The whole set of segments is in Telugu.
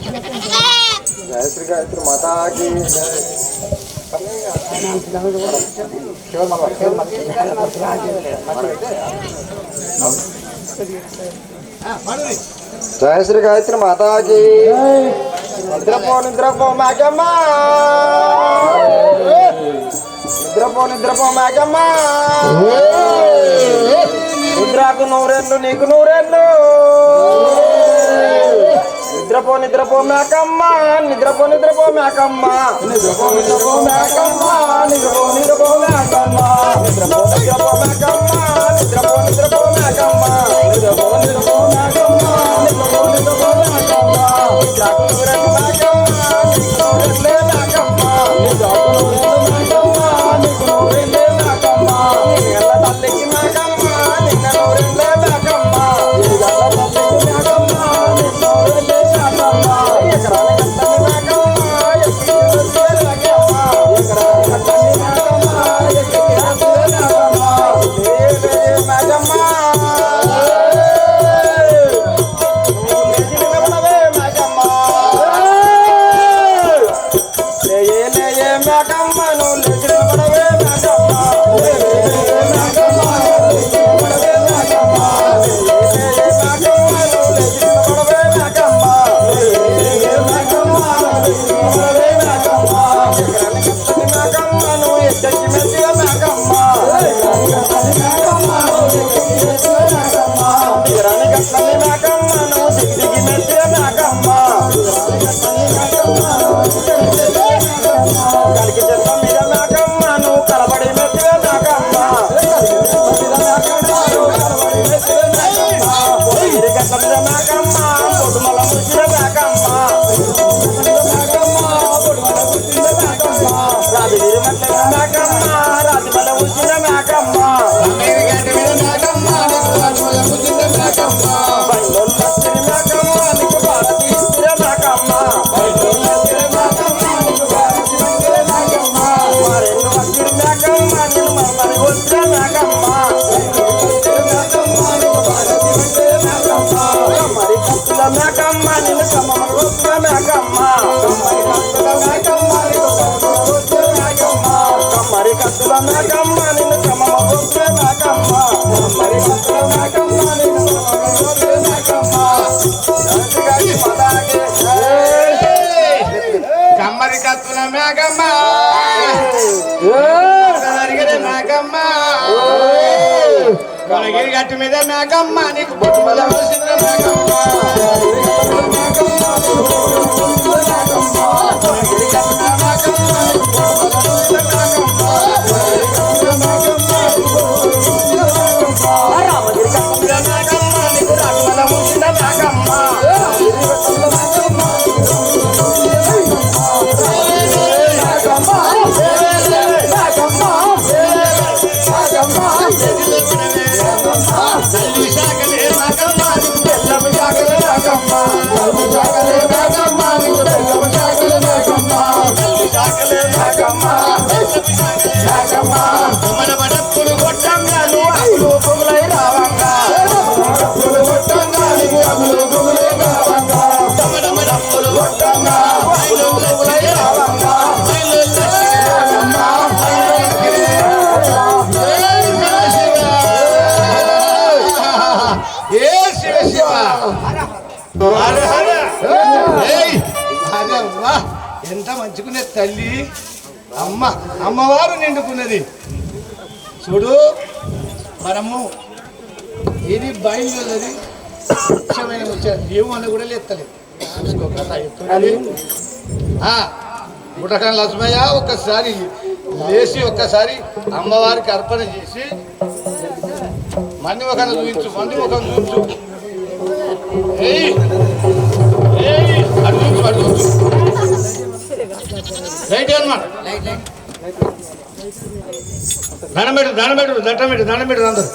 जय श्री गायत्री माता की जय श्री गायत्री माता की निद्रपो मैकम्मा निद्रपो मैकम्मा निद्राకు నూరెళ్ళు నీకు నూరెళ్ళు నిద్రపో మేకమ్మ నిద్రపో మేకమ్మ నిద్రపో మేకమ్మ నిద్రపో మేకమ్మ నిద్రపో మేకమ్మ నిద్రపో మేకమ్మ నిద్రపో మేకమ్మ నిద్రపో మేకమ్మ నిద్రకు నూరెళ్ళు మేకమ్మ నీకు నూరెళ్ళే మేకమ్మ నిద్రకు నూరెళ్ళు మేకమ్మ నీకు నూరెళ్ళే మేకమ్మ నీళ్ళ తల్లికి మేకమ్మ నీకు నూరెళ్ళే మేకమ్మ నీళ్ళ తల్లికి మేకమ్మ నీకు నూరెళ్ళే మేకమ్మ ఎకరాల కట్టని మేకమ్మ ఎక్కి మేకమ్మ ఎకరాల కట్టని మేకమ్మ ఎక్కి మేకమ్మ మేకమ్మ కమ్మరి కత్తుల మేకమ్మ మేకమ్మ కొనగిరి గట్టు మీద మేకమ్మ నీకు బొట్టుమల మేకమ్మ ఎంత మంచుకునే తల్లి అమ్మ అమ్మవారు నిండుకున్నది చూడు. మనము ఇది బయలుదేరి ముఖ్యమైన ఏమన్నా కూడా లేస్తలేదు చూసుకో కథ బుటకం లక్ష్మయ్య ఒక్కసారి లేచి ఒక్కసారి అమ్మవారికి అర్పణ చేసి మంది ముఖం చూపించు రైట్ అన్నమాట. దండం పెట్టు అందరు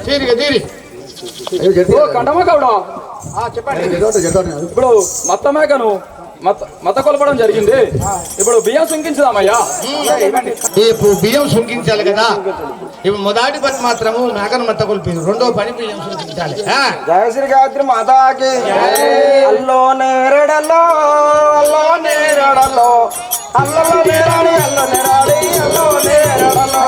తీరిగా తీరి కంటమా కావడా ఇప్పుడు మత్త మేకను మత కొలపడం జరిగింది. ఇప్పుడు బియ్యం సుంకించుదామయ్యా. ఇప్పుడు బియ్యం సుంకించాలి కదా. ఇప్పుడు మొదటి పని మాత్రము మేకను మత్త కొలిపింది, రెండో పని బియ్యం సుంకించాలి. జయశ్రీ గాయత్రి మాతాకి అల్లో నేరడలో అల్లో నేరడలో అల్లలో నేరాడి అల్ల నేరాడి అల్లో నేరడలో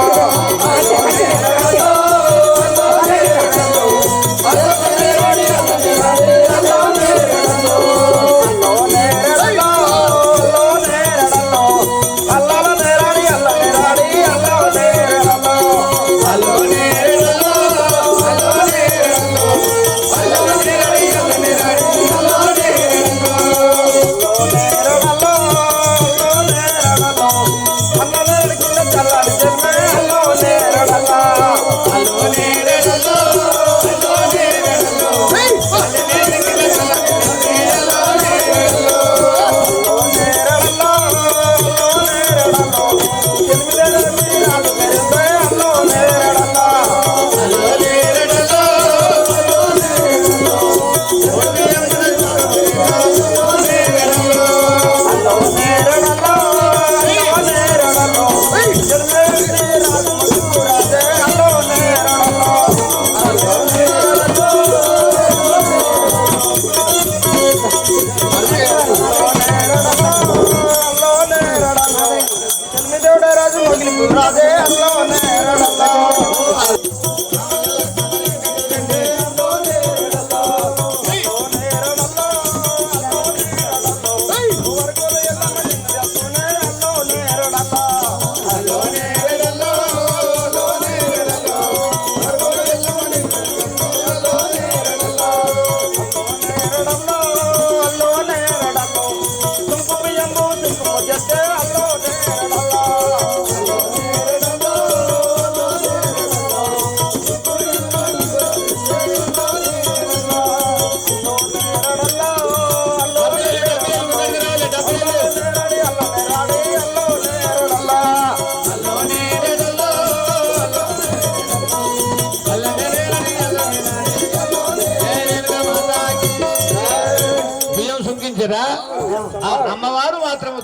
అమ్మవారు మాత్రం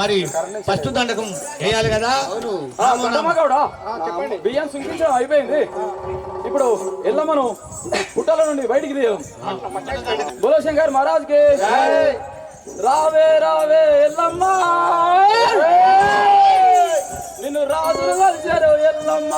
మరి ఫస్ట్ దండకం వేయాలి కదా. బియ్యం సుంకించడం అయిపోయింది. ఇప్పుడు ఎల్లమ్మను పుట్టల నుండి బయటికి తీయం. బోలో శంకర్ మహారాజ్కి రావే రావే ఎల్లమ్మ, నిన్ను రాజులు కలిశారు ఎల్లమ్మ.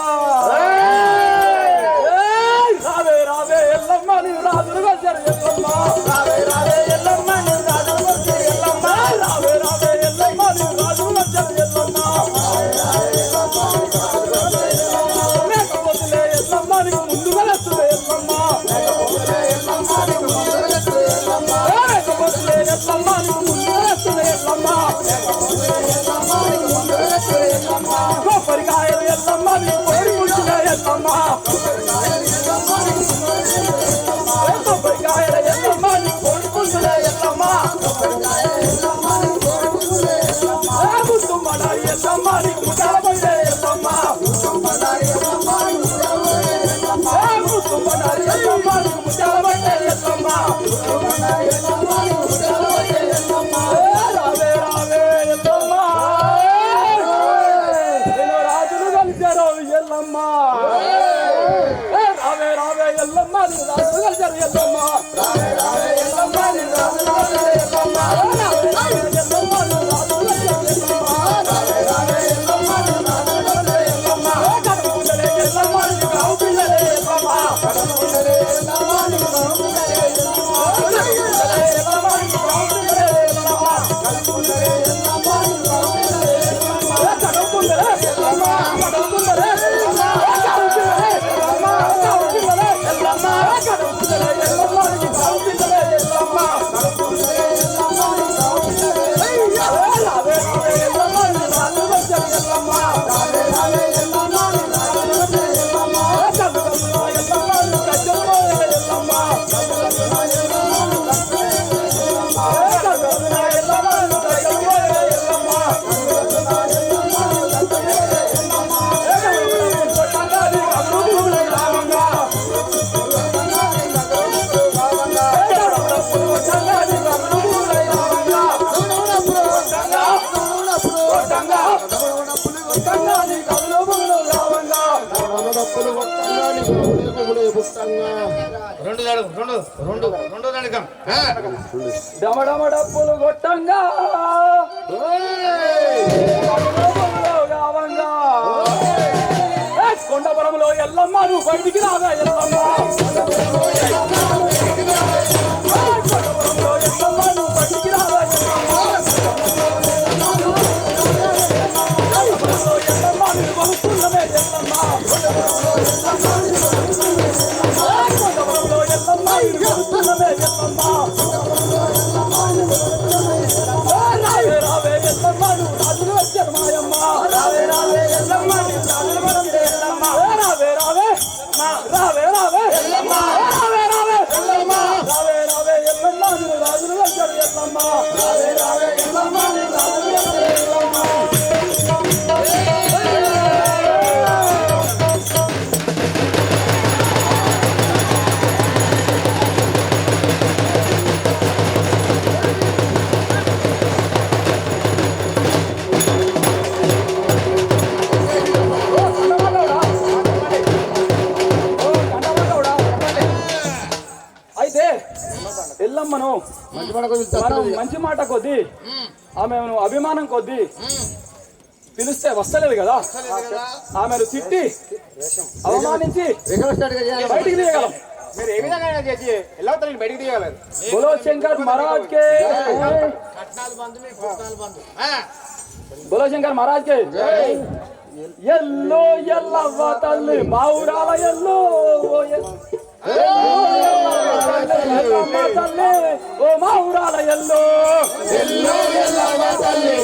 రావే రావే ఎల్లమ్మ, నిన్ను రాజులు కలిశారు ఎల్లమ్మ. రావే రావే ఎల్లమ్మ, నిన్ను రాజులు కలిశారు ఎల్లమ్మ. రావే రావే ఎల్లమ్మ, నిన్ను రాజులు కలిశారు ఎల్లమ్మ. లేకపోతే ఎల్లమ్మ నీకు ముందుగా వస్తుంది ఎల్లమ్మ. లేకపోతే ఎల్లమ్మ నీకు ముందుగా వస్తుంది ఎల్లమ్మ. లేకపోతే ఎల్లమ్మ నీకు ముందుగా వస్తుంది ఎల్లమ్మ. కొబ్బరికాయలు ఎల్లమ్మ నీకు కోరి కూర్చున్న ఎల్లమ్మ. కొబ్బరికాయల ఎల్లమ్మ నీకు కోరి కూర్చున్న ఎల్లమ్మ. ముత్తుమ్మడారి ఎల్లమ్మ నీకు ముట్టాలబడ్డే ఎల్లమ్మ. ముత్తుమ్మడారి ఎల్లమ్మ నీకు ముట్టాలబడ్డే ఎల్లమ్మ. రావే రావే ఎల్లమ్మ, నేను రాజులు కలిశారు ఎల్లమ్మ. రావే రావే ఎల్లమ్మ, నేను రాజులు కలిశారు ఎల్లమ్మ. రావే రావే ఎల్లమ్మ, నేను రాజులు కలిశారు ఎల్లమ్మ. రావే రావే ఎల్లమ్మ, నేను రాజులు కలిశారు ఎల్లమ్మ. రావే రావే ఎల్లమ్మ, నేను రాజులు కలిశారు ఎల్లమ్మ. కడుపుండలే ఎల్లమ్మ, నీకు కావు పిల్లలే ఎల్లమ్మ. కడుపుండలే ఎల్లమ్మ, నీకు కావు పిల్లలే ఎల్లమ్మ. కడుపుండలే ఎల్లమ్మ, నీకు కావు పిల్లలే ఎల్లమ్మ. కడుపుండలే ఎల్లమ్మ, నీకు కావు పిల్లలే ఎల్లమ్మ. కడుపుండలే ఎల్లమ్మ, కడుపుండలే ఎల్లమ్మ. కడుపుండలే ఎల్లమ్మ, కడుపుండలే ఎల్లమ్మ. కడుపుండలే ఎల్లమ్మ, నీకు కావు రెండు రెండో నడకం డమడమ డప్పులు కొట్టంగా గావంగా కొండపురంలో ఎల్లమ్మ నువ్వు బయటికి రాగా ఎల్లమ్మ కొండపురంలో ఎల్లమ్మ నువ్వు బయటికి రాగా ఎల్లమ్మను మంచి మాట కొద్ది ఆమెను అభిమానం కొద్ది పిలిస్తే వస్తలేదు కదా ఆమెను తిట్టి అవమానించి బయటికి తీయగలం మీరు ఏ విధంగా చేసి ఎలా బయటికి తీయగలరు బోలో శంకర్ మహారాజ్ కే బోలో శంకర్ మహారాజ్ కే ఎల్లో ఎల్లవ్వ తల్లి మా ఊరాల ఎల్లో తల్లి ఓ మా ఊరాల ఎల్లో ఎల్లో ఎల్లవ్వ తల్లి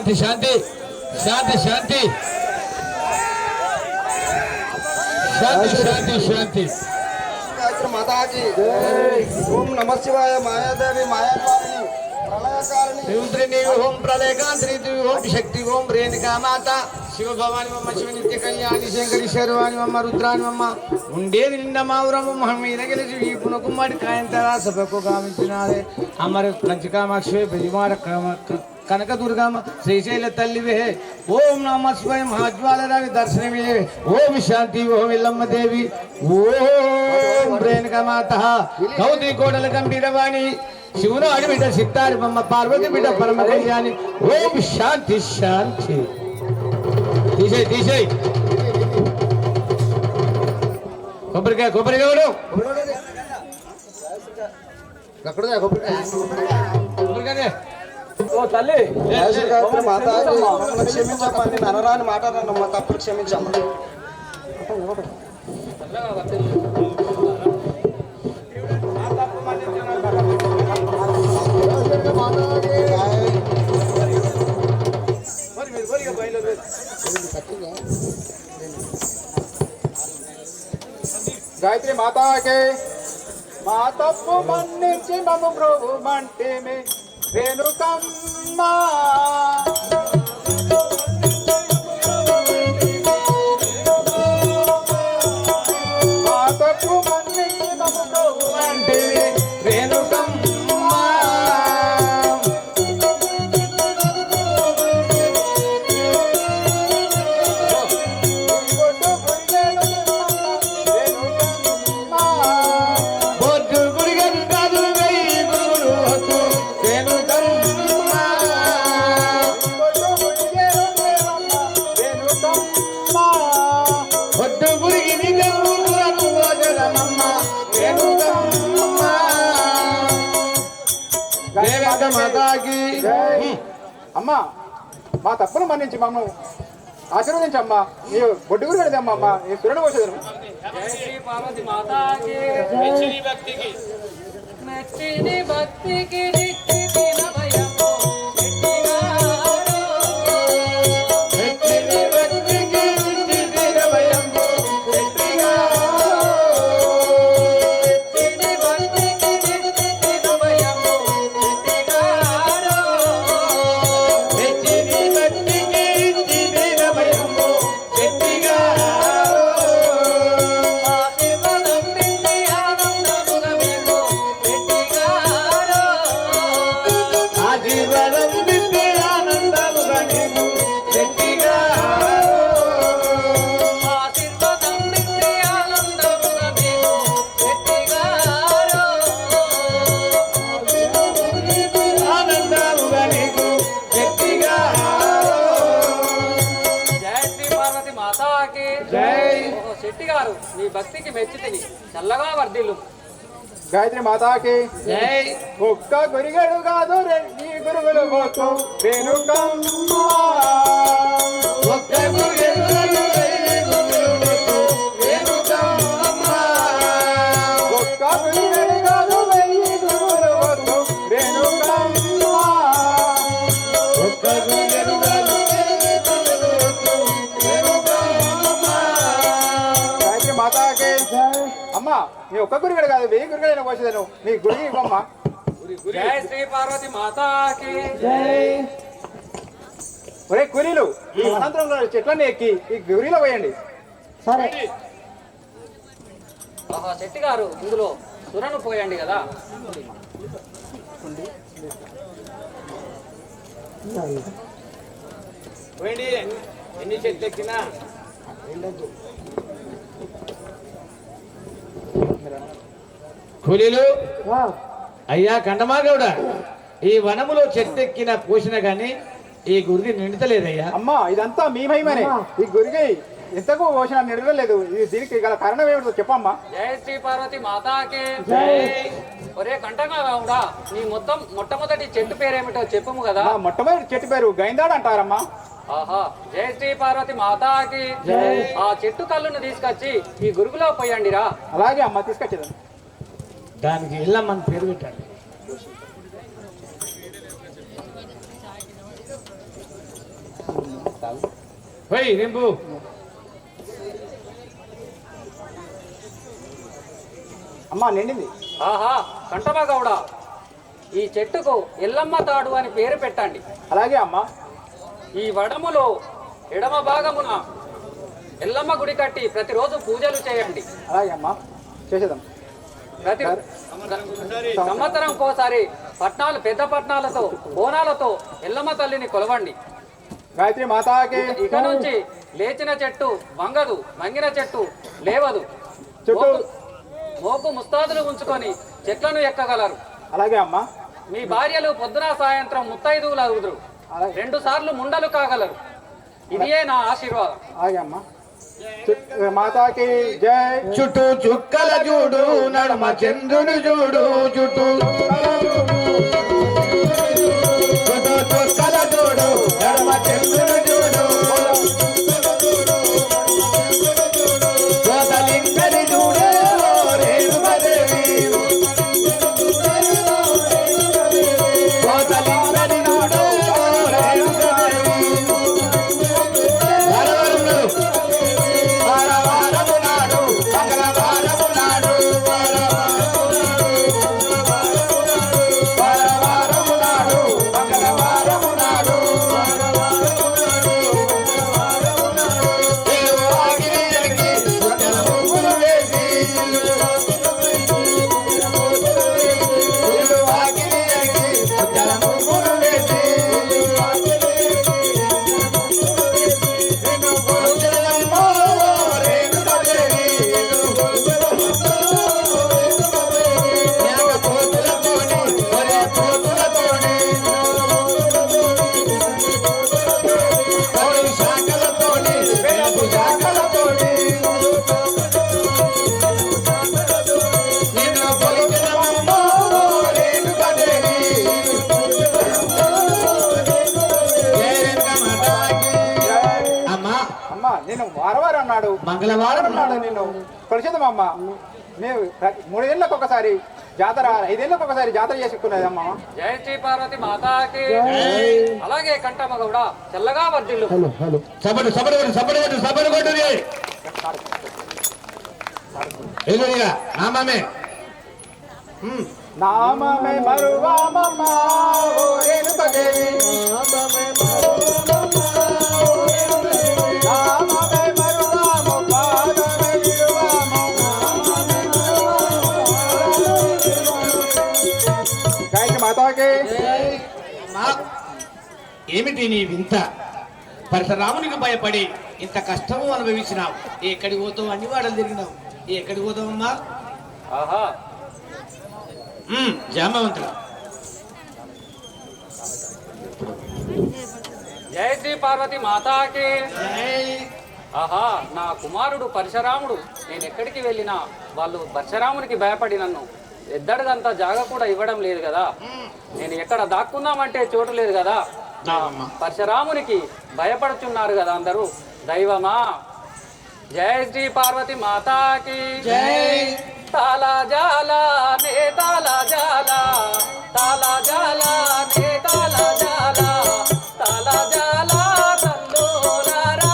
శాంతి శాంతి శాంతి శాంతి శాంతి శాంతి శాంతి. మాతాజీ ఓం నమ శివాయ మాయాదేవి మాయాకారిణి ప్రళయకారిణి త్రిపుత్రిని ఓం ప్రళయకాంత్రి ఓం శక్తి ఓం రేణుకా మాత శివ భవాని మమ్మ శివ నిత్య కళ్యాణి శంకరి శర్వాణి మమ్మ రుద్రాని మమ్మ ఉండేది నిండా మావురమ్మ మహం మీద గెలిచి ఈ పునకుమ్మడి కాయంతరా సభకు గావించినారే అమర పంచకామాక్షి పెరిమార కనకదుర్గమ్మ శ్రీశైల తల్లివే ఓం నమ శివాయ మహాజ్వాలరావి దర్శనమే ఓం శాంతి ఓం ఎల్లమ్మ దేవి ఓం రేణుకా మాత కౌతి కోడల గంభీరవాణి శివును అడిబిడ్డ సిత్తారి బొమ్మ పార్వతి బిడ్డ పరమ కళ్యాణి ఓం శాంతి శాంతి. తీసేయి తీసేయి కొబ్బరికాయ కొబ్బరికాయ కొబ్బరికాయ ఓ తల్లి మాతాజీ మమ్మల్ని క్షమించమ్మా నేను అనరాని మాట్లాడనమ్మా తప్పుడు క్షమించమ్మా గాయత్రి మాతాకే మా తప్పు మన్నించి మమ్ము ప్రభు మంటే రేణుకమ్మ మా తప్పు మన్నించి మమ్ము ప్రభు మంటే రేణుకమ్మ అమ్మా మా తప్పును మన్నించి మమ్మ ఆశీర్వదించమ్మా నీ బొడ్డు గురి కడదమ్మా అమ్మ నీ సురణ పోసేదను శెట్టి గారు మీ భక్తికి మెచ్చితిని చల్లగా వర్ధిల్లు. గాయత్రి మాతాకి ఒక్క గురిగడు కాదు నీ గురుగులు పోతూ రేణుకమ్మ ఒక్క గురిగడు ఒక్క గురిగడు కాదు వెయ్యి గురుగులు పోతూ రేణుకమ్మ ఒక్క గురిగడు కాదు గాయత్రి మాతాకి అమ్మా నీ ఒక్క గురిగడు కాదు వెయ్యి గురిగడైనా పోసేదాను నీ గురి ఇవ్వమ్మా. జై శ్రీ పార్వతి మాతాకి ఒరే కూలీలు ఈ అనంతరంలో చెట్లన్నీ ఎక్కి ఈ గురిలో పోయండి. సరే శెట్టి గారు ఇందులో సురను పోయండి కదా. పోయండి ఎన్ని చెట్లు ఎక్కినా. కూలీలు అయ్యా కండమాగౌడ ఈ వనములో చెట్టెక్కిన పోసిన గాని ఈ గురికి నిండుతలేదయ్యా. అమ్మా ఇదంతా మీ మహిమనే. ఈ గురికి ఎంతకు పోషణ నిడలేదు. ఇది దీనికి గల కారణం ఏమిటో చెప్పమ్మా. జై శ్రీ పార్వతి మాతాకి ఒరే కంటగా కూడా నీ మొట్టమొదటి చెట్టు పేరేమిటో చెప్పము కదా. మొట్టమొదటి చెట్టు పేరు గైందాడు అంటారమ్మా. ఆహా జై శ్రీ పార్వతి మాతాకి ఆ చెట్టు కళ్ళును తీసుకొచ్చి ఈ గురుగులో పోయండిరా. అలాగే అమ్మ తీసుకొచ్చేదాన్ని. దానికి ఎల్లమ్మని పేరు పెట్టాడు. పోయి నింపు. అమ్మా నిండింది. ఆహా కంటమా గౌడ, ఈ చెట్టుకు ఎల్లమ్మ తాడు అని పేరు పెట్టండి. అలాగే అమ్మా. ఈ వడములో ఎడమ భాగమున ఎల్లమ్మ గుడి కట్టి ప్రతిరోజు పూజలు చేయండి. అలాగే అమ్మా, చేసేద్దాం. ప్రతి సంవత్సరంకోసారి పట్నాలు పెద్ద పట్నాలతో బోనాలతో ఎల్లమ్మ తల్లిని కొలవండి. గాయత్రి మాతాకి. ఇక నుంచి లేచిన చెట్టు వంగదు, వంగిన చెట్టు లేవదు. చుట్టూ మోపు ముస్తాదులు ఉంచుకొని చెట్లను ఎక్కగలరు. అలాగే అమ్మా. మీ భార్యలు పొద్దున సాయంత్రం ముత్తైదువులు అగుదురు. 2 సార్లు ముండలు కాగలరు. ఇదియే నా ఆశీర్వాదం. అలాగే అమ్మా. మాతాకి జై. చుట్టూ చుక్కల చూడు, నడుమ చంద్రుని చూడు, చుట్టూ చుక్కల చూడు, నడుమ చంద్రుని చూడు, కోతలింగని చూడే రేణుకదేవి, కోతలింగని చూడే రేణుకదేవి. వారవారము నాడు మంగళవారము నాడు, వారవారము నాడు మంగళవారము నాడు, ఆగిరి ఎక్కి పుట్టెల ముగ్గులు వేసి, ఆగిరి ఎక్కి పుట్టెల ముగ్గులు వేసి, అమ్మా నేను వారవారం అన్నాడు, మంగళవారం అన్నాడు. నేను కొలిచేద్దామమ్మా. మేము 3 ఏళ్ళకి ఒకసారి జాతర, 5 ఏళ్ళకి ఒకసారి జాతర చేసుకునేది అమ్మా. జై శ్రీ పార్వతి మాతాకి. అలాగే కంటమ్మ గౌడ చల్లగా వర్ధిల్లు. సబడు సబడు సబడు సబడు కొట్టుది ఎదురుగా నామమే నామమే మరువామమ్మా ఓ రేణుకదేవి, నామమే మరువాము పాదమే విడువాము. గాయత్రి మాతాకి. ఏమిటి నీ వింత? పరశురామునికి భయపడి ఇంత కష్టము అనుభవించినావు. ఎక్కడికి పోతావు? అన్ని వాడలు తిరిగినావు. ఎక్కడికి పోతావమ్మా? ఆహా జామవంతులు. జై శ్రీ పార్వతి మాతాకి. ఆహా నా కుమారుడు పరశురాముడు నేను ఎక్కడికి వెళ్ళినా వాళ్ళు పరశురామునికి భయపడి నన్ను ఎద్దడిదంతా జాగ కూడా ఇవ్వడం లేదు కదా. నేను ఎక్కడ దాక్కుందామంటే చోటు లేదు కదా. పరశురామునికి భయపడుచున్నారు కదా అందరూ. దైవమా జై శ్రీ పార్వతి మాతాకి. తాలా జాలా నే తాలా జాలా, తాలా జాలా నే తాలా జాలా, తాలా జాలా తల్లోలారా.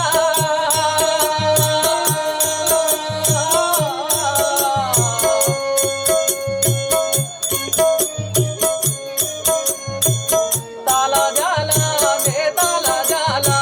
తాలా జాలా నే తాలా జాలా,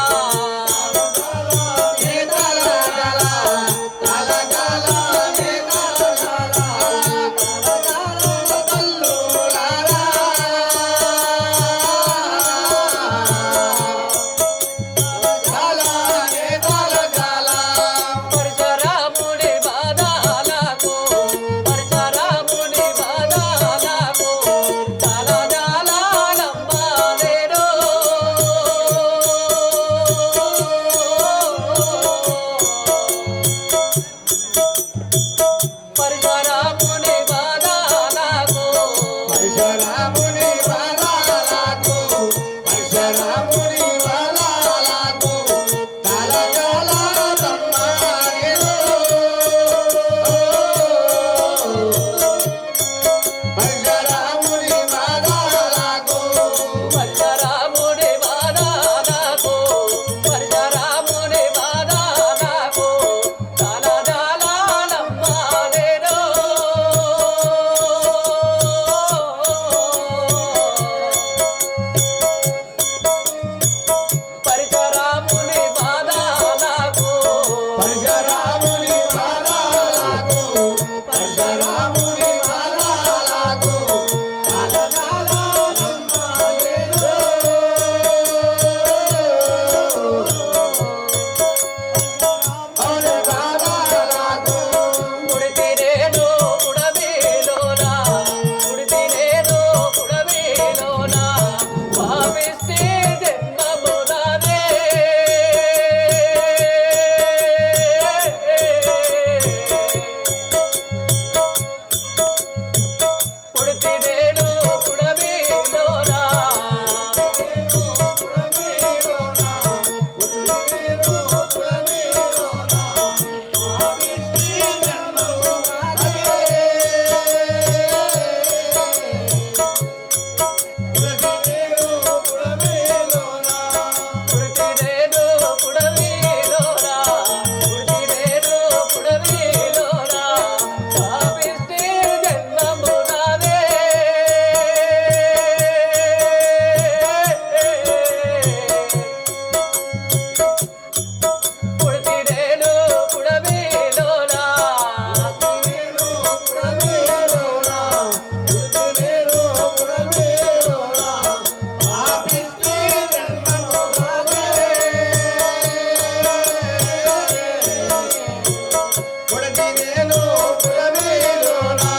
నేను పురమేలోనా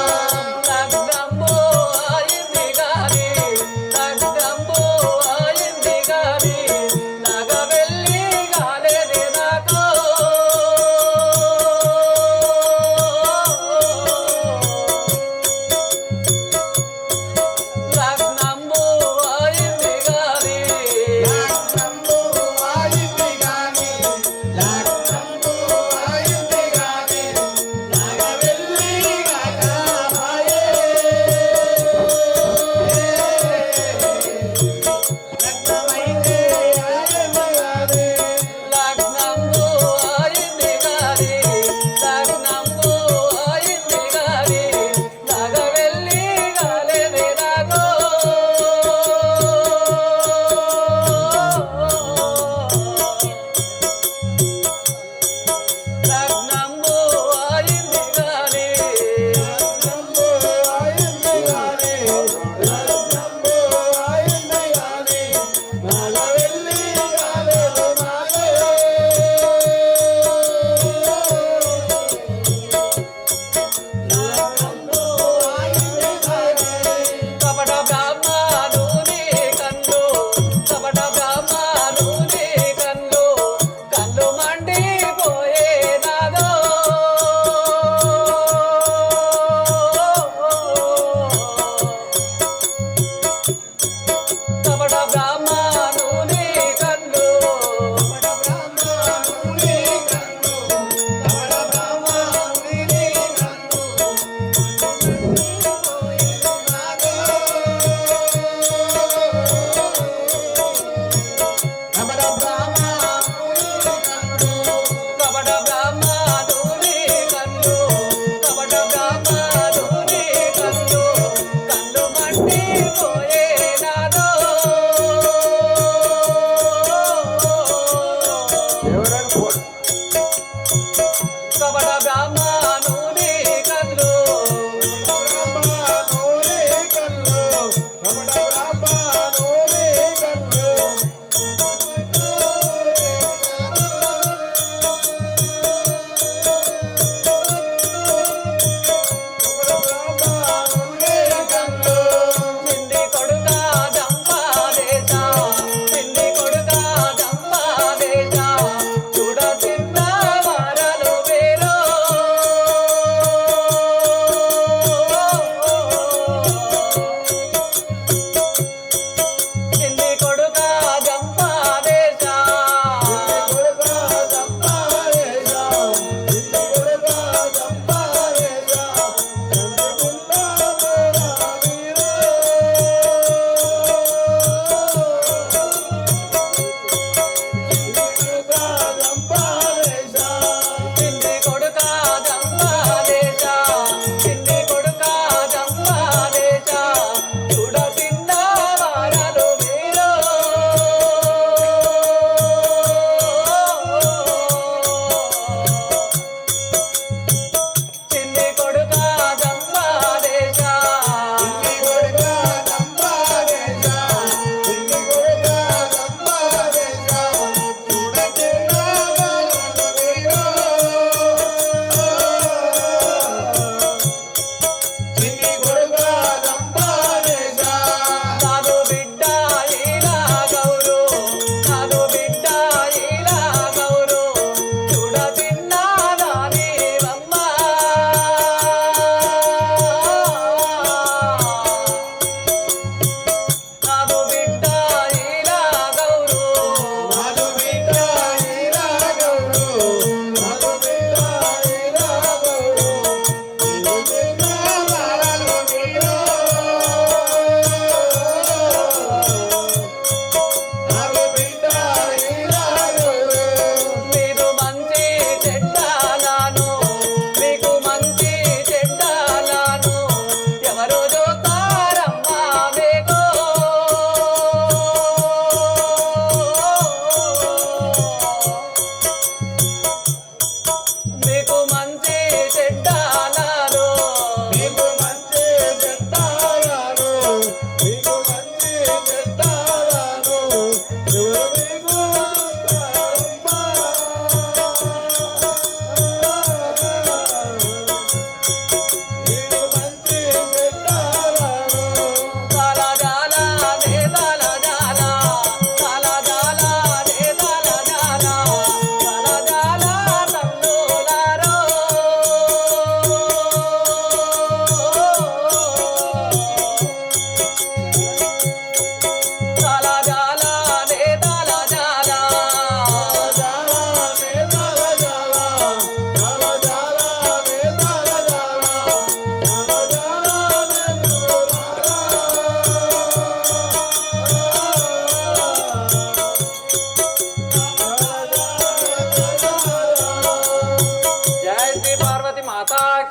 లగ్నంబో అయింది గాని లగ్నంబో అయింది గాని నగవెల్లి గాలేదే నాకు లగ్నంబో అయింది గాని లగ్నంబు అయింది గాని లగ్నంబు అయింది గాని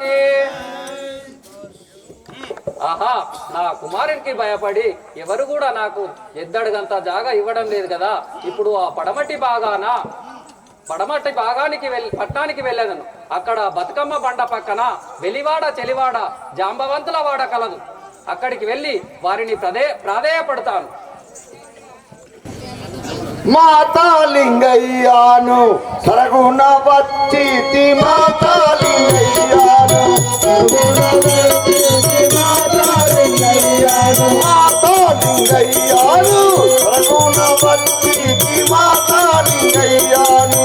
మాతాకి. ఆహా, నా కుమారుడికి భయపడి ఎవరు కూడా నాకు ఎద్దడుగంత జాగా ఇవ్వడం లేదు కదా. ఇప్పుడు ఆ పడమటి భాగానికి పట్టణానికి వెళ్ళేదను. అక్కడ బతుకమ్మ బండ పక్కన వెలివాడ చెలివాడ జాంబవంతుల వాడ కలదు. అక్కడికి వెళ్ళి వారిని ప్రాధేయపడతాను. మాతాలింగయ్యాను సరగుణ వచ్చి మాతాలింగయ్యాను మాతాలింగయ్యాను సరగుణ వచ్చి మాతాలింగయ్యాను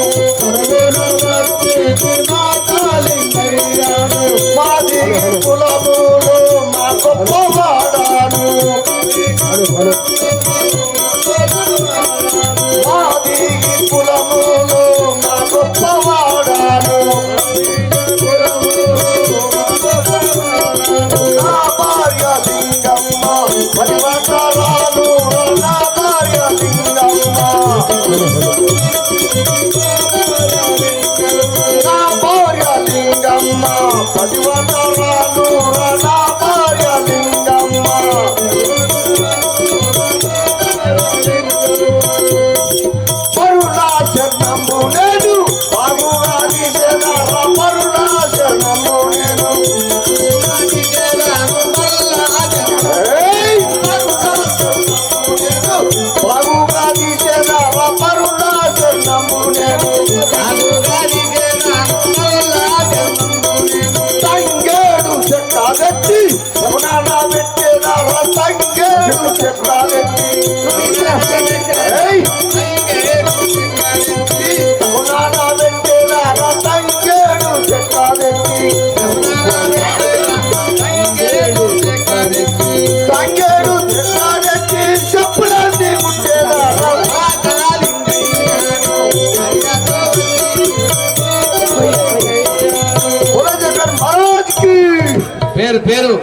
మాది కులములు మా గొప్పవాడాను మాది కులములు మా గొప్పవాడాను నా భార్య లింగమ్మ పరివర్తనాలు నా భార్య లింగమ్మ నా భార్య లింగమ్మ పరివర్తనాలు నా భార్య లింగమ్మ పరుణాశరణము నేను బాగుగాని పరుణాశరణము నేను బాగుగాని పరుణాశరణము నేను తంగేడు చెట్టాలెత్తి శవనాన పెట్టేదారా తంగేడు చెట్టాలెత్తి శవనాన పెట్టేదారా తంగేడు చెట్టాలెత్తి తంగేడు చెట్టాలెత్తి చెప్పులన్నీ ముట్టేదారా జగన్ మహారాజ్ కి పేరు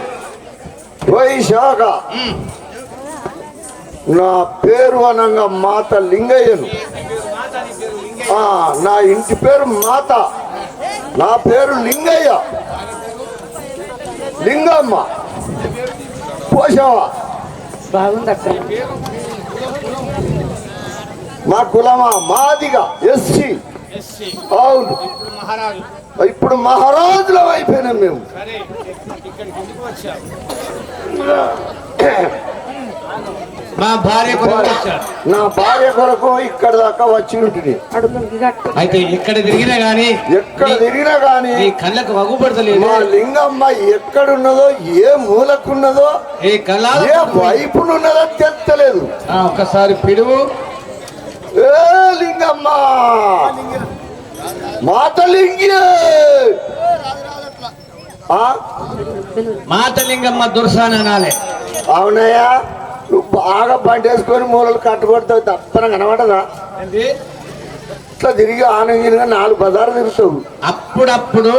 వైశాఖ నా పేరు అనంగా మాత లింగయ్యను నా ఇంటి పేరు మాత నా పేరు లింగయ్య లింగమ్మ పోషవ మా కులమా మాదిగా ఎస్సీ అవును ఇప్పుడు మహారాజులం అయిపోయినాం మేము మా భార్య కొరకు వచ్చాడు. నా భార్య కొరకు ఇక్కడ దాకా వచ్చి ఉంటుంది అయితే ఎక్కడ తిరిగినా గాని ఈ కళ్ళకు వగుపడతలేదు. మా లింగమ్మ ఎక్కడున్నదో ఏ మూలకున్నదో ఏ కళ ఏ వైపునున్నదో తెత్తలేదు. ఒక్కసారి పిడువు. ఏ లింగమ్మ మాతలింగమ్మ దుర్సాన అనాలే. అవునయ్యా, నువ్వు బాగా పంటేసుకొని మూలలు కట్టుకొడతావు తప్పన కనబడదా? ఇట్లా తిరిగి ఆనందంగా 4 బజార్లు తిరుగుతావు. అప్పుడప్పుడు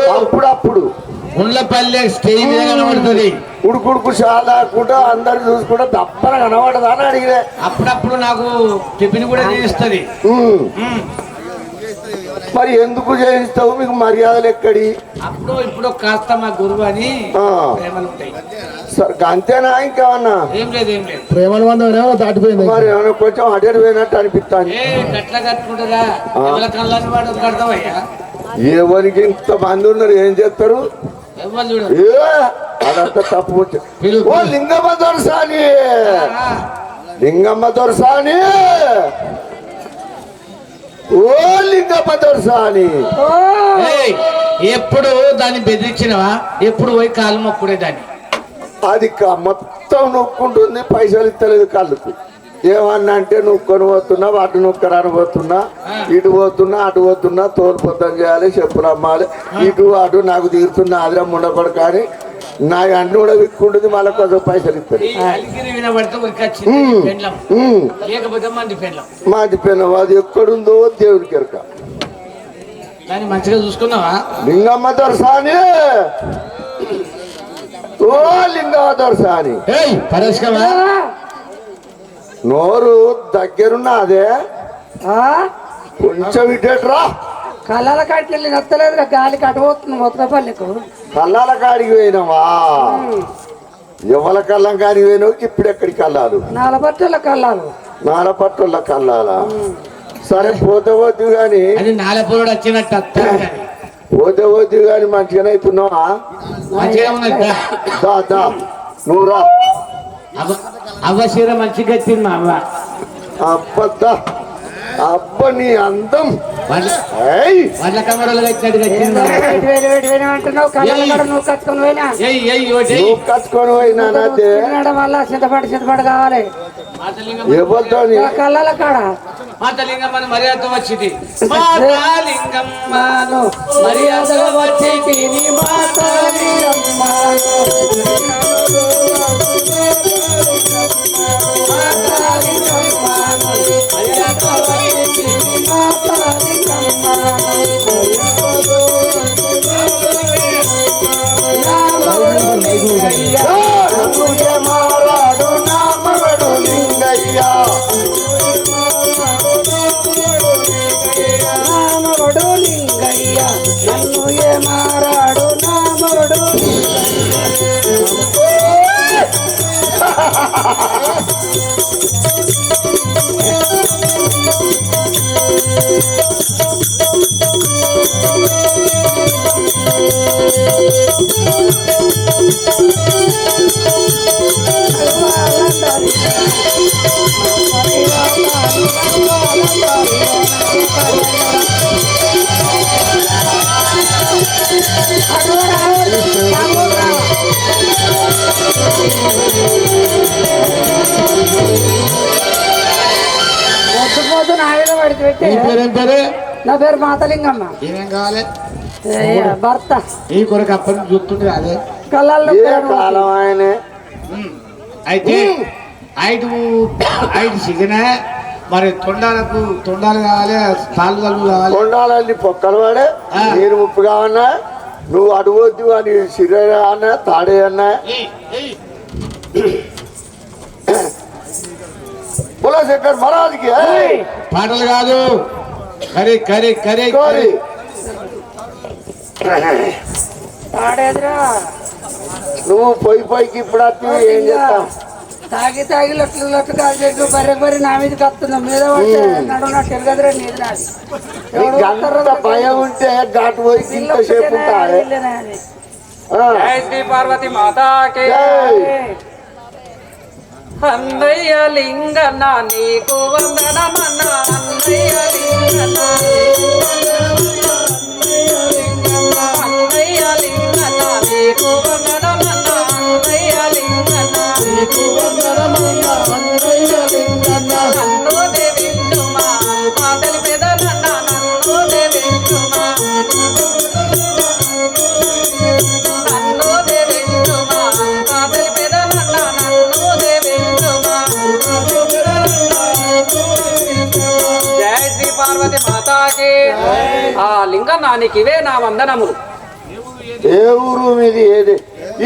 ఉండపల్లె స్టేజ్ మీద కనబడుతుంది. ఉడుకుడుకు చాలా కూడా అందరు చూసుకుంటా తప్పన కనబడదా అని అడిగితే అప్పుడప్పుడు నాకు టిఫిన్ కూడా చేయిస్తుంది. మరి ఎందుకు చేయిస్తావు? మీకు మర్యాదలు ఎక్కడి? అప్పుడు ఇప్పుడు కాస్త మా గురువు అని సరే అంతేనా? ఇంకేమన్నా? ఏం లేదు ప్రేమల మందం దాటిపోయింది. మరి ఏమైనా కొంచెం అటెండ్ పోయినట్టు అనిపిస్తాను. గట్ల కట్టుకుంటారా? కళ్ళని వాడు కడతావయ్యా. ఎవరికి ఇంత మంది ఉన్నారు, ఏం చేస్తారు? అదంతా తప్పు. ఓ లింగమ్మ దొరసాని, లింగమ్మ దొరసాని, ఓ లింగమ్మ దొరసాని. ఎప్పుడు దాన్ని బెదిరించినవా? ఎప్పుడు పోయి కాలు మొక్కుడే దాన్ని. అది మొత్తం నొక్కుంటుంది, పైసలు ఇస్తలేదు కాళ్ళకు. ఏమన్నా అంటే నొక్కొని పోతున్నా, అటు నొక్కరాని పోతున్నా, ఇటు పోతున్నా అటు పోతున్నా, తోలుపొద్దాం చేయాలి, చెప్పులు అమ్మాలి, ఇటు అటు నాకు తీరుతున్నా ఆదిరం ఉండకూడదు. కానీ నా అంటు కూడా విక్కుంటుంది, మళ్ళీ కొంచెం పైసలు ఇస్తారు. మాది పెనం అది ఎక్కడుందో దేవుడికి ఎరక. మంచిగా చూసుకున్నావా? లింగమ్మ దొరసాని, ఓ లింగమ్మ దొరసాని. నోరు దగ్గరున్నా అదే కొంచెం ఇటేట్రా. కళ్ళాల కాడికి వెళ్ళి నచ్చలేదు గాలికి అటుపోతుంది మొత్తపల్లికు కళ్ళాల కాడికి పోయినావా ఎవల కళ్ళం కాని పోయినావు ఇప్పుడు ఎక్కడికి కళ్ళాలు నాలపట్టుల కళ్ళాలు నాలపట్టుల కళ్ళాలా సరే పోతే పోతు గాని అది నాలపూరుడు వచ్చినట్టు పోతే పోతు గాని మంచిగానే అవుతున్నావా మంచిగా ఉన్నది దా దా నువ్వు రా అవ్వశీర మంచిగా వచ్చింది మా అవ్వ అబ్బద్దా అబ్బ నీ అందం వాళ్ళ కమరలు కట్టినట్టు వచ్చింది అంటున్నావు కళ్ళాల కాడ నువ్వు కట్టుకొని పోయినా నువ్వు కట్టుకొని పోయినానైతే తినడం వల్ల చింతపండు కావాలి ఎవరితో కళ్ళాల కాడ మాతలింగమ్మని మర్యాద వచ్చింది మాతలింగమ్మను మర్యాద వచ్చి మారాడు నా మగడు లింగయ్య నామరుడు లింగయ్య నన్ను ఏ మారాడు నామరుడు పొద్దు నా మీద పడితే పెట్టి నా పేరు మాతలింగమ్మ ఏమేం కావాలి భర్త ఈ కొరకు అప్పటి నుంచి చూస్తుండే అదే కళ్ళల్లో ఏ కాలం ఆయనే అయితే ఐదు సిగిన మరి తొండాలు కావాలి తాళ్ళు కావాలి కొండాలన్నీ పొక్కలు వాడే నీరు ముప్పు కావన్నా నువ్వు అడుగొద్దు అని సిరే అన్నా తాడే అన్నా కులశేఖర్ మహారాజుకి పాటలు కాదు కరీ కరీ కరీ కోరి తాడేదిరా నువ్వు పొయ్యికి ఇప్పుడు వచ్చి ఏం చేస్తావు తాగి లొట్లు కాల్చేట్టు బర్రె నా మీదకి వస్తుంది మీద పడితే నడు నా తిరగదురా నీది నాది అంత భయం ఉంటే ఘాటు పోయి ఇంతసేపు ఉంటాయి జై శ్రీ పార్వతి మాతాకి అన్నయ్య లింగన్న నీకు వందనమన్న అన్నయ్య లింగన్న అన్నయ్య లింగన్న నీకు వందనమన్న అన్నయ్య లింగన్న నీకు వందనమన్న అన్నయ్య లింగన్న నన్ను దేవించుమా మా తల్లి పెదనన్న నన్ను దేవించుమా నన్ను దేవించుమా మా తల్లి పెదనన్న నన్ను దేవించుమా జై శ్రీ పార్వతి మాతాకి ఆ లింగన్నానికి ఇవే నా వందనములు ఏ ఊరు మీది ఏది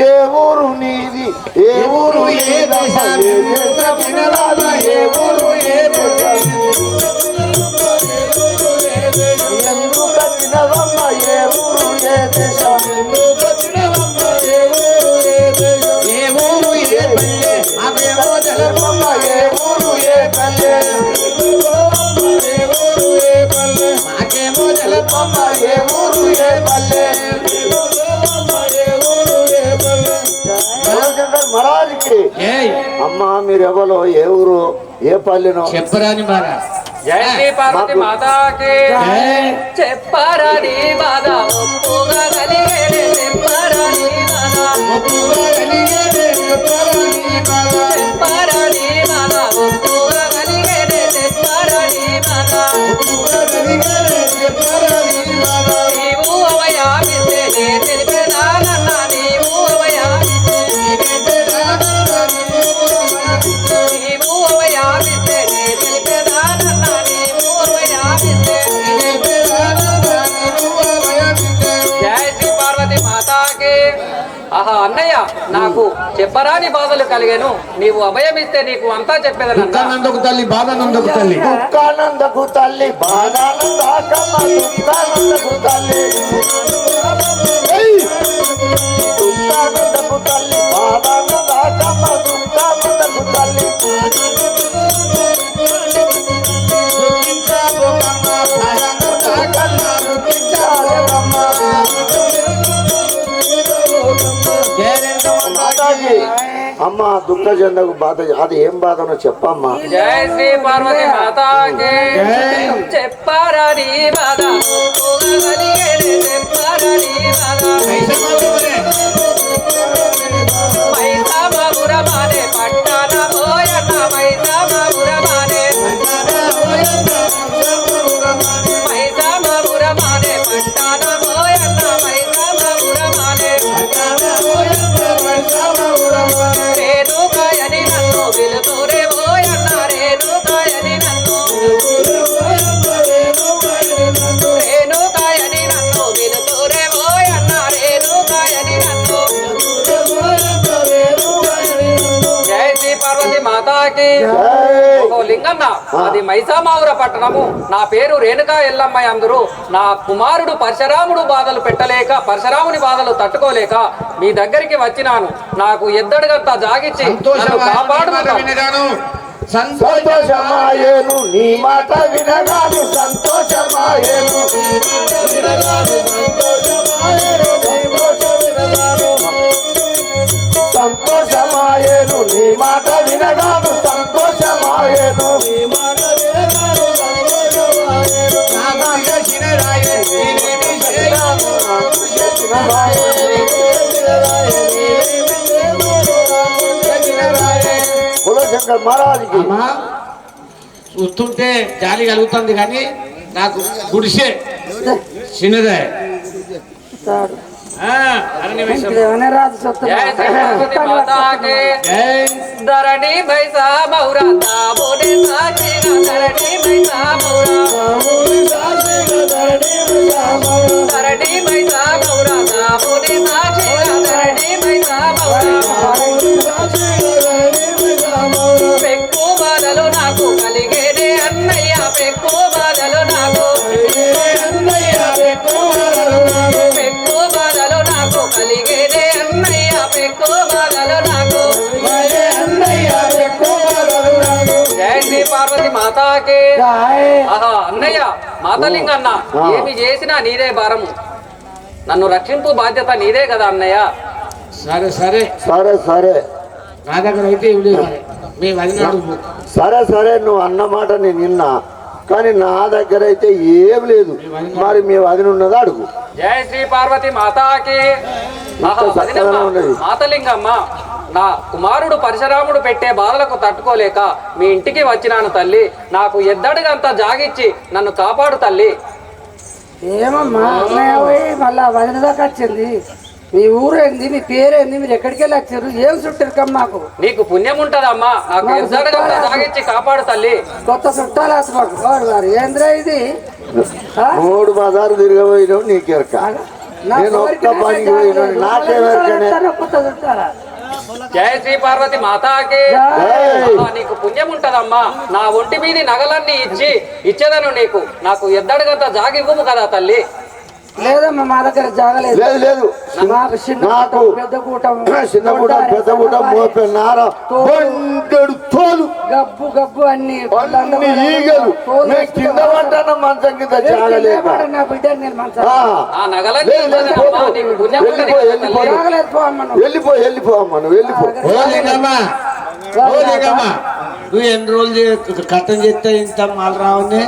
ఏ ఊరు నీది ఏ ఊరు ఏ దేశం ఏ ఊరు ఏ ఎందుకు కట్టినవమ్మ ఏ ఊరు ఏ దేశం ఏ ఊరు ఏ పల్లె అవేమో తెలపమ్మ ఏ ఊరు ఏ పల్లె మాకేమో తెలపమ్మ ఏ ఊరు ఏ పల్లె మహారాజుకి అమ్మా మీరెవరో ఏ ఊరు ఏ పల్లెనో చెప్పరాని మారా జై శ్రీ పార్వతి మాతాకి చెప్పరాని బాధ ఒప్పుగా కలిగేనే చెప్పరాని బాధ ఒప్పుగా కలిగేనే చెప్పరాని బాధ చెప్పరాని బాధ ఒప్పుగా కలిగేనే చెప్పరాని బాధ ఒప్పుగా కలిగేనే చెప్పరాని బాధ నీవు అవయామిస్తే నే తెలిపెదానన్న నీవు అవయామిస్తే నీవు అవయామిస్తే నే తెలిపెదానన్న నీవు అవయామిస్తే జై మాతాకి. ఆహా అన్నయ్య, నాకు చెప్పరాని బాధలు కలిగాను, నీవు అభయమిస్తే నీకు అంతా చెప్పేదనన్నా. దుఃఖానందకు తల్లి బాధానందకు తల్లి దుఃఖానందకు తల్లి బాధానందాకమ్మ దుఃఖానందకు తల్లి దుఃఖానందకు తల్లి బాధానందాకమ్మ దుఃఖానందకు తల్లి అమ్మ దుఃఖ చెందకు బాధ, అది ఏం బాధనో చెప్పమ్మా. జై శ్రీ పార్వతి మాతాకి. చెప్పరాని బాధ చెప్పరాని బాధ మైసామపురమానే పట్టాన పోయన్న మైసామపురమానే మైసామపురమానే పట్టాన పోయన్న మైసామపురమానే రేణుకాయని నన్ను పిలుతురే పోయన్న రేణుకాయని నన్ను రేణుకాయని నన్ను పిలుతురే పోయన్న రేణుకాయని నన్ను. జై శ్రీ పార్వతి మాతాకి. ఓ లింగన్న, అది మైసామావుర పట్టణము. నా పేరు రేణుకా ఎల్లమ్మ. అందరూ నా కుమారుడు పరశురాముడు బాధలు పెట్టలేక, పరశురాముని బాధలు తట్టుకోలేక మీ దగ్గరికి వచ్చినాను. నాకు ఎద్దడిగంతా జాగిచ్చి నన్ను కాపాడుతున్నాను. సంతోషమాయేను నీ మాట వినగాను సంతోషమాయేను సంతోషమాయేను నీ మాట వినగాను సంతోషమాయేను శంకర్ మహారాజుకి. అమ్మా చూస్తుంటే జాలి కలుగుతుంది కానీ నాకు గుడిసే చిన్నదే. జై శ్రీ పార్వతి మాతాకి. ధరణి మైసా మౌరా దాబోనే సాక్షిగా ధరణి మైసా మౌరా ధరణి మైసా మౌరా దాబోనే సాక్షిగా ధరణి మైసా మౌరా పెక్కు బాధలు నాకు కలిగేదే అన్నయ్య పెక్కు బాధలు నాకు పెక్కు బాధలు నాకు కలిగేదే అన్నయ్య పెక్కు బాధలు నాకు. జై శ్రీ పార్వతి మాతాకి. ఆహా అన్నయ్య మాతలింగన్న, ఏమి చేసినా నీదే భారము, నన్ను రక్షింపు బాధ్యత నీదే కదా అన్నయ్య. సరే సరే సరే సరే నా దగ్గర అయితే ఏం లేదు మరి. మీ వదినాడు సరే సరే నువ్వు అన్నమాట నేను విన్నా, కానీ నా దగ్గర అయితే ఏం లేదు. మరి మీ వదిన ఉన్నదా అడుగు. జై శ్రీ పార్వతి మాతాకి. ఆహా వదినమ్మ, మాతలింగమ్మ, నా కుమారుడు పరశురాముడు పెట్టే బాధలకు తట్టుకోలేక మీ ఇంటికి వచ్చినాను తల్లి. నాకు ఎద్దడిగంతా జాగిచ్చి నన్ను కాపాడు తల్లి. ఏమమ్మా అన్నయ్య పోయి మళ్ళా వదిన దాకా వచ్చింది. మీ ఊరేంది, మీ పేరేంది, మీరు ఎక్కడికి వెళ్ళి వచ్చారు, ఏం చుట్టారు మాకు? నీకు పుణ్యం ఉంటదమ్మా, నాకు ఎద్దడిగంతా జాగిచ్చి కాపాడు తల్లి. కొత్త చుట్టాలు మాకు ఏంద్రా ఇది? మూడు బజారు తిరగబోయినావు నీకెరక, నేను ఒక్క పనికి పోయినా నాకేమెరకనే. కొత్త చుట్టారా? జై శ్రీ పార్వతి మాతాకి. నీకు పుణ్యం ఉంటదమ్మా, నా ఒంటి మీది నగలన్నీ ఇచ్చేదను నీకు. నాకు ఎద్దడిగంతా జాగివ్వము కదా తల్లి. లేదమ్మా మా దగ్గర జాగలేదు. లేదు లేదు మాకు చిన్న పెద్ద కూటం చిన్న కూటం పెద్ద కూటం మోపే నార బండెడు తోలు గబ్బు గబ్బు అన్ని ఈగలు కింద పడ్డాను మంచం కింద జాగలేక. నా బిడ్డ నేను మంచం వెళ్ళిపో వెళ్ళిపో అమ్మ నువ్వు వెళ్ళిపో. నువ్వు ఎన్ని రోజులు కట్టం చేస్తే ఇంత మాలు రావని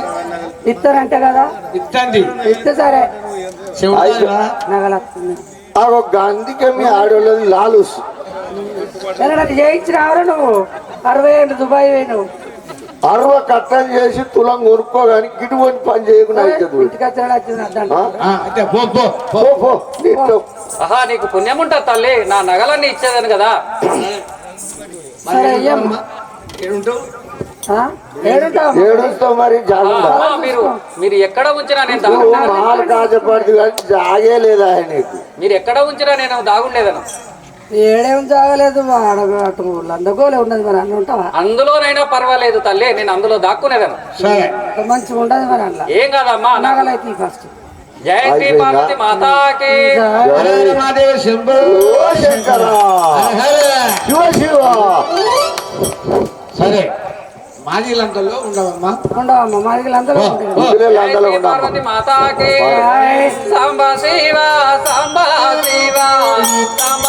ఇస్తారంటే కదా ఇస్తండి. ఇస్తే సరే నగలొస్తుంది. అందుకే మీ ఆడోళ్ళది లాలూస్ చేయించి రావరా నువ్వు 60 ఏళ్ళు దుబాయ్ పోయినావు. 60 కట్టం చేసి తులం కొనుక్కోగాని గిటువంటి పని చేయకుండా ఆహా నీకు పుణ్యం ఉంటుంది తల్లి, నా నగలన్నీ ఇచ్చేదాను కదా. ఏడుస్తావు మరి మీరు ఎక్కడ ఉంచినా నేను మాలు కాజపడుతు కానీ జాగే లేదా నీకు. మీరు ఎక్కడ ఉంచినా నేను దాగుండేదను. ఏడేం జాగలేదు అటు లందగోలే ఉన్నది మరి అన్న ఉంటావా అందులోనైనా పర్వాలేదు తల్లి, నేను అందులో దాక్కునేదను. సరే మంచిగా ఉండదు మరి అట్లా ఏం కాదమ్మా. నగలైతే ఫస్ట్ జై శ్రీ పార్వతి మాతాకి. మహాదేవ శంభో శంకర శివ శివ. సరే మాది లంకల్లో ఉండవమ్మా. ఉండవమ్మ మరి అందరూ ఉంటారు. ఇందులో జై లంకలో శ్రీ ఉండమ్మా. పార్వతి మాతాకి. సాంబ శివ సాంబ శివ సాంబ